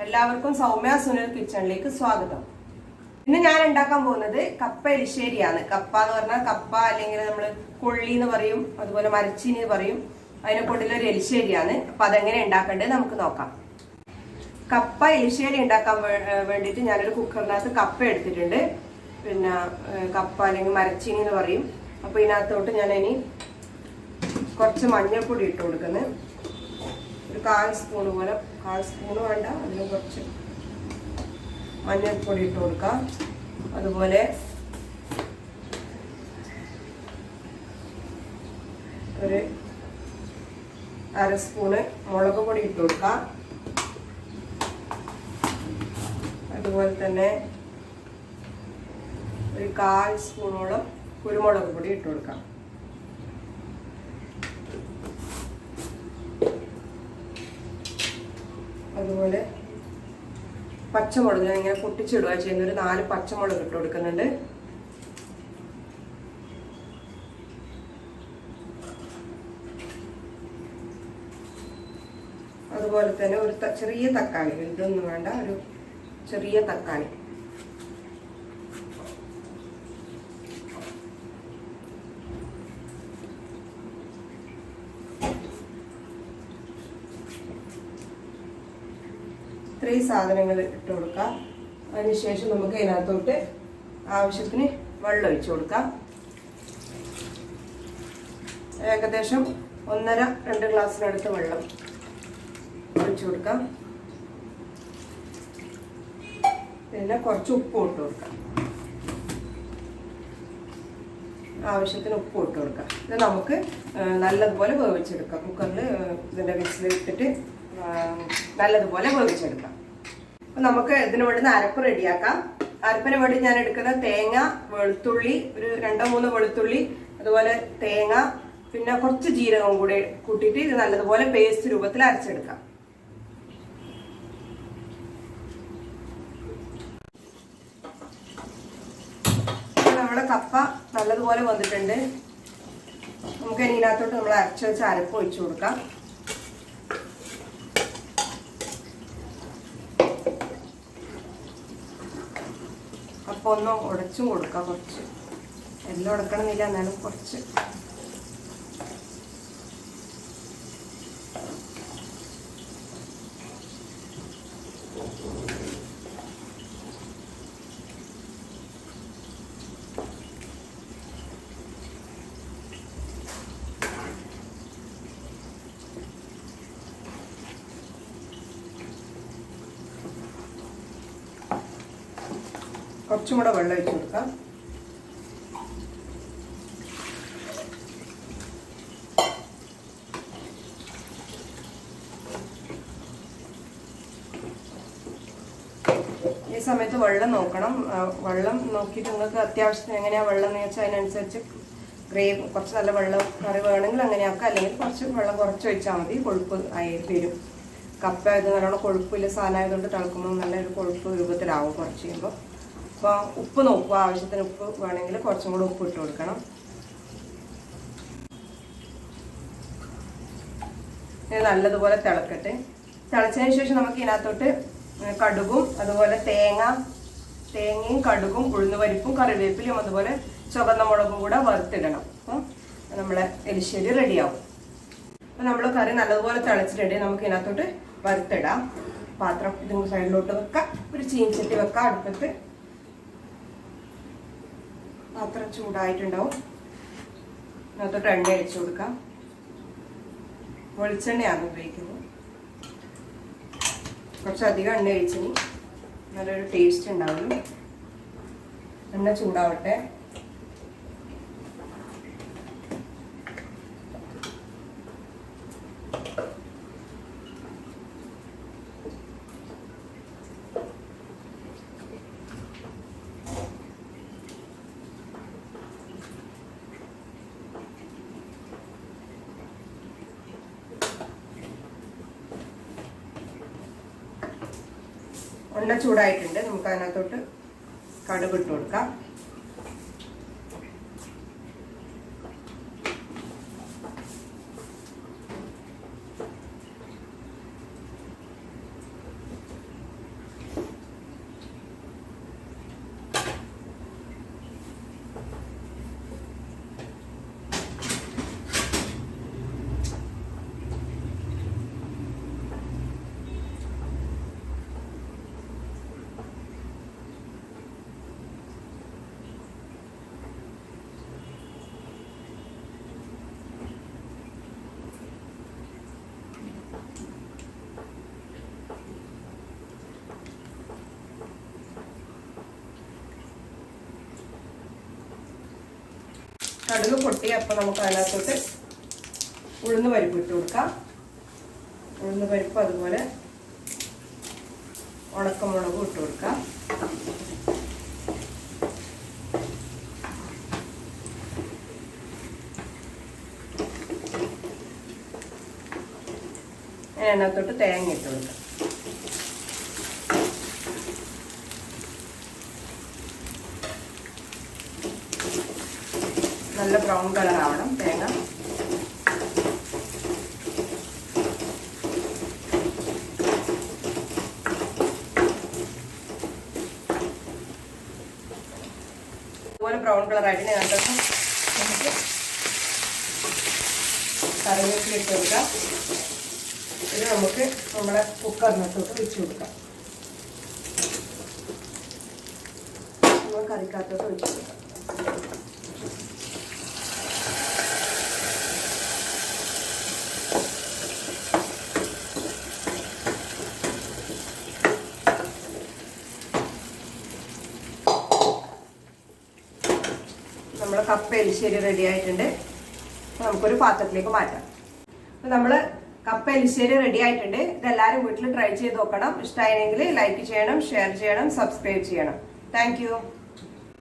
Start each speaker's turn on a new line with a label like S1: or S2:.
S1: എല്ലാവർക്കും സൗമ്യ സുനിൽ കിച്ചണിലേക്ക് സ്വാഗതം. ഇന്ന് ഞാൻ ഉണ്ടാക്കാൻ പോകുന്നത് കപ്പ എലിശ്ശേരിയാണ്. കപ്പ എന്ന് പറഞ്ഞാൽ കപ്പ അല്ലെങ്കിൽ നമ്മൾ കൊള്ളി എന്ന് പറയും, അതുപോലെ മരച്ചീനി പറയും. അതിനെ കൊണ്ടുള്ളൊരു എലിശ്ശേരിയാണ്. അപ്പൊ അതെങ്ങനെ ഉണ്ടാക്കേണ്ടത് നമുക്ക് നോക്കാം. കപ്പ എലിശ്ശേരി ഉണ്ടാക്കാൻ വേണ്ടിയിട്ട് ഞാനൊരു കുക്കറിനകത്ത് കപ്പ എടുത്തിട്ടുണ്ട്. പിന്നെ കപ്പ അല്ലെങ്കിൽ മരച്ചീനി എന്ന് പറയും. അപ്പൊ ഇതിനകത്തോട്ട് ഞാൻ ഇനി കുറച്ച് മഞ്ഞൾപ്പൊടി ഇട്ട് കൊടുക്കുന്നത്. ഒരു 1/4 സ്പൂൺ പോലെ, 1/4 സ്പൂൺ വേണ്ട, അതിന് കുറച്ച് മഞ്ഞൾപ്പൊടി ഇട്ട് കൊടുക്കാം. അതുപോലെ ഒരു 1/2 സ്പൂണ് മുളക് പൊടി ഇട്ട് കൊടുക്കാം. അതുപോലെ തന്നെ ഒരു 1/4 സ്പൂണോളം കുരുമുളക് പൊടി ഇട്ട് കൊടുക്കാം. അതുപോലെ പച്ചമുളക് ഞാൻ ഇങ്ങനെ പൊട്ടിച്ചിടുക ചെയ്യുന്ന ഒരു 4 പച്ചമുളക് ഇട്ട് കൊടുക്കുന്നുണ്ട്. അതുപോലെ തന്നെ ഒരു ചെറിയ തക്കാളി, ഇതൊന്നും വേണ്ട, ഒരു ചെറിയ തക്കാളി. ഇത്രയും സാധനങ്ങൾ ഇട്ട് കൊടുക്കാം. അതിനുശേഷം നമുക്ക് ഇതിനകത്തോട്ട് ആവശ്യത്തിന് വെള്ളം ഒഴിച്ചു കൊടുക്കാം. ഏകദേശം 1.5-2 ഗ്ലാസ്സിനടുത്ത് വെള്ളം ഒഴിച്ചു കൊടുക്കാം. പിന്നെ കുറച്ച് ഉപ്പ് ഇട്ട് കൊടുക്കാം. ആവശ്യത്തിന് ഉപ്പ് ഇട്ട് കൊടുക്കാം. ഇത് നമുക്ക് നല്ലതുപോലെ വേവിച്ചെടുക്കാം. കുക്കറിൽ ഇതിൻ്റെ വിസിൽ ഇട്ടിട്ട് നല്ലതുപോലെ വേവിച്ചെടുക്കാം. അപ്പം നമുക്ക് ഇതിന് വേണ്ടുന്ന അരപ്പ് റെഡിയാക്കാം. അരപ്പിന് വേണ്ടി ഞാൻ എടുക്കുന്ന തേങ്ങ, വെളുത്തുള്ളി, ഒരു 2-3 വെളുത്തുള്ളി, അതുപോലെ തേങ്ങ, പിന്നെ കുറച്ച് ജീരകം കൂടി കൂട്ടിയിട്ട് ഇത് നല്ലതുപോലെ പേസ്റ്റ് രൂപത്തിൽ അരച്ചെടുക്കാം. നമ്മുടെ കപ്പ നല്ലതുപോലെ വന്നിട്ടുണ്ട്. നമുക്ക് ഇതിനകത്തോട്ട് നമ്മൾ അരച്ച് വെച്ച് അരപ്പ് ഒഴിച്ചു കൊടുക്കാം. അപ്പോൾ ഒന്ന് ഉടച്ചും കൊടുക്കാം. കുറച്ച് എല്ലാം ഉടക്കണമെന്നില്ല, എന്നാലും കുറച്ച്. കുറച്ചും കൂടെ വെള്ളം ഒഴിച്ചു കൊടുക്കാം. ഈ സമയത്ത് വെള്ളം നോക്കണം. വെള്ളം നോക്കിയിട്ട് നിങ്ങൾക്ക് അത്യാവശ്യത്തിന് എങ്ങനെയാ വെള്ളം എന്ന് വെച്ചാൽ അതിനനുസരിച്ച് ഗ്രേവി കുറച്ച് നല്ല വെള്ളം കറി വേണമെങ്കിൽ അങ്ങനെയാക്കാം. അല്ലെങ്കിൽ കുറച്ച് വെള്ളം കുറച്ച് ഒഴിച്ചാൽ മതി. കൊഴുപ്പ് ആയി വരും. കപ്പ ഇത് നല്ലോണം കൊഴുപ്പില്ല സാധനമായതുകൊണ്ട് തിളക്കുമ്പോൾ നല്ലൊരു കൊഴുപ്പ് രൂപത്തിലാവും കുറച്ച് കഴിയുമ്പോൾ. അപ്പോൾ ഉപ്പ് നോക്കുക. ആവശ്യത്തിന് ഉപ്പ് വേണമെങ്കിൽ കുറച്ചും കൂടെ ഉപ്പ് ഇട്ട് കൊടുക്കണം. ഇത് നല്ലതുപോലെ തിളക്കട്ടെ. തിളച്ചതിന് ശേഷം നമുക്ക് ഇതിനകത്തോട്ട് കടുകും, അതുപോലെ തേങ്ങയും കടുകും ഉഴുന്നുപരിപ്പും കറിവേപ്പിലയും അതുപോലെ ചുവന്ന മുളകും കൂടെ വറുത്തിടണം. അപ്പം നമ്മളെ എലിശ്ശേരി റെഡിയാവും. അപ്പം നമ്മൾ കറി നല്ലതുപോലെ തിളച്ചിട്ടുണ്ട്. നമുക്ക് ഇതിനകത്തോട്ട് വറുത്തിടാം. പാത്രം ഇതിന് സൈഡിലോട്ട് വെക്കാം. ഒരു ചീൻചട്ടി വെക്കാം അടുപ്പത്ത്. പാത്രം ചൂടായിട്ടുണ്ടാവും. അതിനകത്തോട്ട് എണ്ണ ഒഴിച്ചു കൊടുക്കാം. വെളിച്ചെണ്ണയാണ് ഉപയോഗിക്കുന്നത്. കുറച്ചധികം എണ്ണ ഒഴിച്ചിന് നല്ലൊരു ടേസ്റ്റ് ഉണ്ടാവുള്ളൂ. എണ്ണ ചൂടാവട്ടെ. എണ്ണ ചൂടായിട്ടുണ്ട്. നമുക്ക് അതിനകത്തോട്ട് കടുക് ഇട്ട് കൊടുക്കാം. കടുക് പൊട്ടിയപ്പോൾ നമുക്ക് അതിനകത്തോട്ട് ഉഴുന്ന് പരിപ്പ് ഇട്ട് കൊടുക്കാം. ഉഴുന്ന് പരിപ്പ് അതുപോലെ ഉണക്കമുളകും ഇട്ട് കൊടുക്കാം. അതിനകത്തോട്ട് തേങ്ങ ഇട്ട് കൊടുക്കാം. നല്ല ബ്രൗൺ കളർ ആവണം തേങ്ങ. അതുപോലെ ബ്രൗൺ കളർ ആയിട്ട് അതിനകത്ത് നമുക്ക് കറിവേപ്പില ഇട്ട് കൊടുക്കാം. ഇത് നമുക്ക് നമ്മുടെ കുക്കറിനകത്തോട്ട് വെച്ച് കൊടുക്കാം. നമ്മൾ കറിക്കകത്തോട്ട് വെച്ച് കൊടുക്കാം. നമ്മുടെ കപ്പ എലിശ്ശേരി റെഡി ആയിട്ടുണ്ട്. നമുക്കൊരു പാത്രത്തിലേക്ക് മാറ്റാം. അപ്പൊ നമ്മള് കപ്പ എലിശ്ശേരി റെഡി ആയിട്ടുണ്ട്. ഇതെല്ലാവരും വീട്ടിൽ ട്രൈ ചെയ്ത് നോക്കണം. ഇഷ്ടമായെങ്കിൽ ലൈക്ക് ചെയ്യണം, ഷെയർ ചെയ്യണം, സബ്സ്ക്രൈബ് ചെയ്യണം. Thank you.